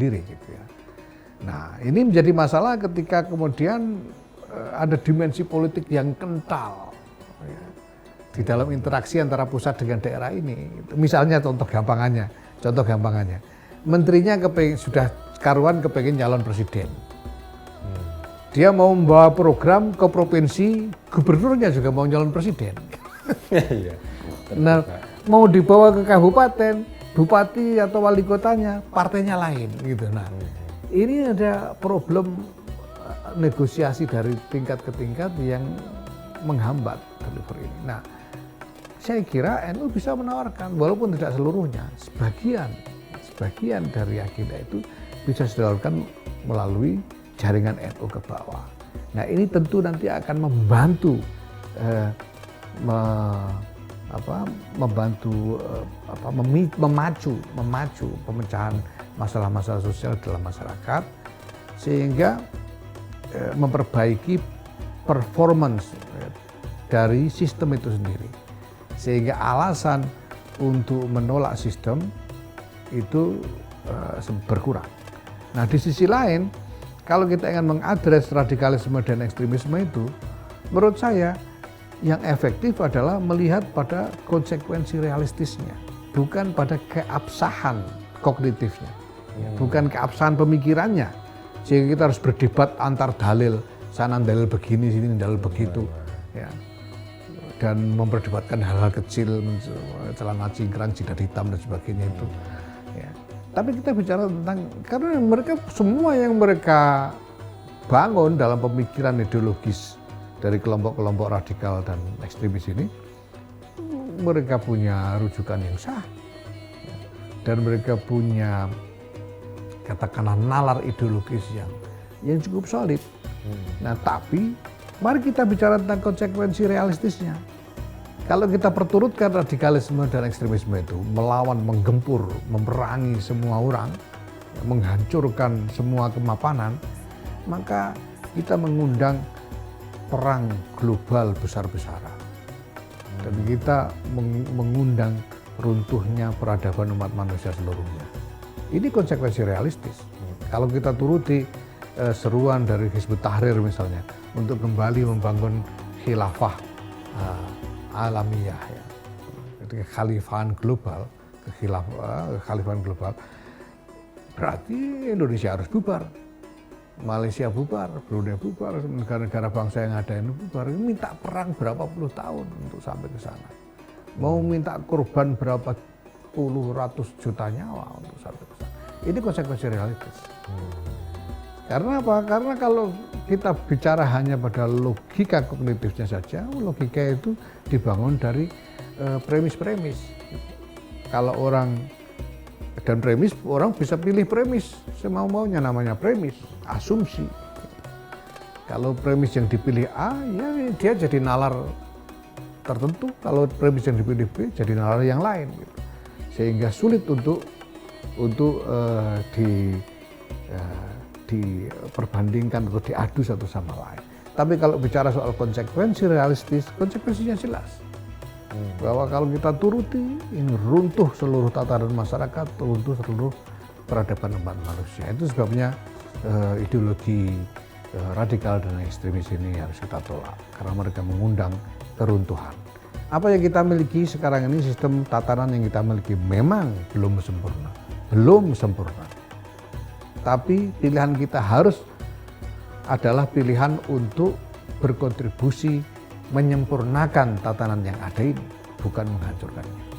sendiri gitu ya. Nah, ini menjadi masalah ketika kemudian ada dimensi politik yang kental ya, di dalam interaksi antara pusat dengan daerah ini. Misalnya contoh gampangannya, menterinya sudah karuan kepengen calon presiden. Dia mau membawa program ke provinsi, gubernurnya juga mau calon presiden. Nah, mau dibawa ke kabupaten, bupati atau wali kotanya, partainya lain gitu. Nah, ini ada problem negosiasi dari tingkat ke tingkat yang menghambat delivery ini. Nah, saya kira NU bisa menawarkan, walaupun tidak seluruhnya, sebagian dari agenda itu bisa dilakukan melalui jaringan NU ke bawah. Nah, ini tentu nanti akan membantu memacu pemecahan masalah-masalah sosial dalam masyarakat, sehingga memperbaiki performance dari sistem itu sendiri, sehingga alasan untuk menolak sistem itu berkurang. Nah, di sisi lain, kalau kita ingin mengadres radikalisme dan ekstremisme itu, menurut saya yang efektif adalah melihat pada konsekuensi realistisnya, bukan pada keabsahan kognitifnya, bukan keabsahan pemikirannya, sehingga kita harus berdebat antar dalil, sana dalil begini, sini dalil begitu, ya, dan memperdebatkan hal-hal kecil, celana cingkrang, jidat hitam dan sebagainya itu. Ya. Tapi kita bicara tentang, karena mereka semua yang mereka bangun dalam pemikiran ideologis dari kelompok-kelompok radikal dan ekstremis ini, mereka punya rujukan yang sah, dan mereka punya katakanlah nalar ideologis yang cukup solid. Nah, tapi mari kita bicara tentang konsekuensi realistisnya. Kalau kita perturutkan radikalisme dan ekstremisme itu melawan, menggempur, memerangi semua orang, menghancurkan semua kemapanan, maka kita mengundang perang global besar-besaran. Dan kita mengundang runtuhnya peradaban umat manusia seluruhnya. Ini konsekuensi realistis. Kalau kita turuti seruan dari Hizbut Tahrir misalnya untuk kembali membangun khilafah alamiyah, ya, kekhalifahan global, kekhalifahan global, berarti Indonesia harus bubar, Malaysia bubar, Brunei bubar, negara-negara bangsa yang ada ini bubar. Ini minta perang berapa puluh tahun untuk sampai ke sana. Mau minta korban berapa puluh ratus juta nyawa untuk sampai ke sana. Ini konsekuensi realistis. Karena apa? Karena kalau kita bicara hanya pada logika kognitifnya saja, logika itu dibangun dari premis-premis. Kalau orang dan premis, orang bisa pilih premis semau-maunya, namanya premis, asumsi. Kalau premis yang dipilih A, ya dia jadi nalar tertentu. Kalau premis yang dipilih B, jadi nalar yang lain. Gitu. Sehingga sulit untuk diperbandingkan atau diadu satu sama lain. Tapi kalau bicara soal konsekuensi realistis, konsekuensinya jelas. Bahwa kalau kita turuti, ini runtuh seluruh tatanan masyarakat, runtuh seluruh peradaban umat manusia. Itu sebabnya ideologi radikal dan ekstremis ini harus kita tolak, karena mereka mengundang keruntuhan. Apa yang kita miliki sekarang ini, sistem tatanan yang kita miliki memang belum sempurna. Tapi pilihan kita harus adalah pilihan untuk berkontribusi menyempurnakan tatanan yang ada ini, bukan menghancurkannya.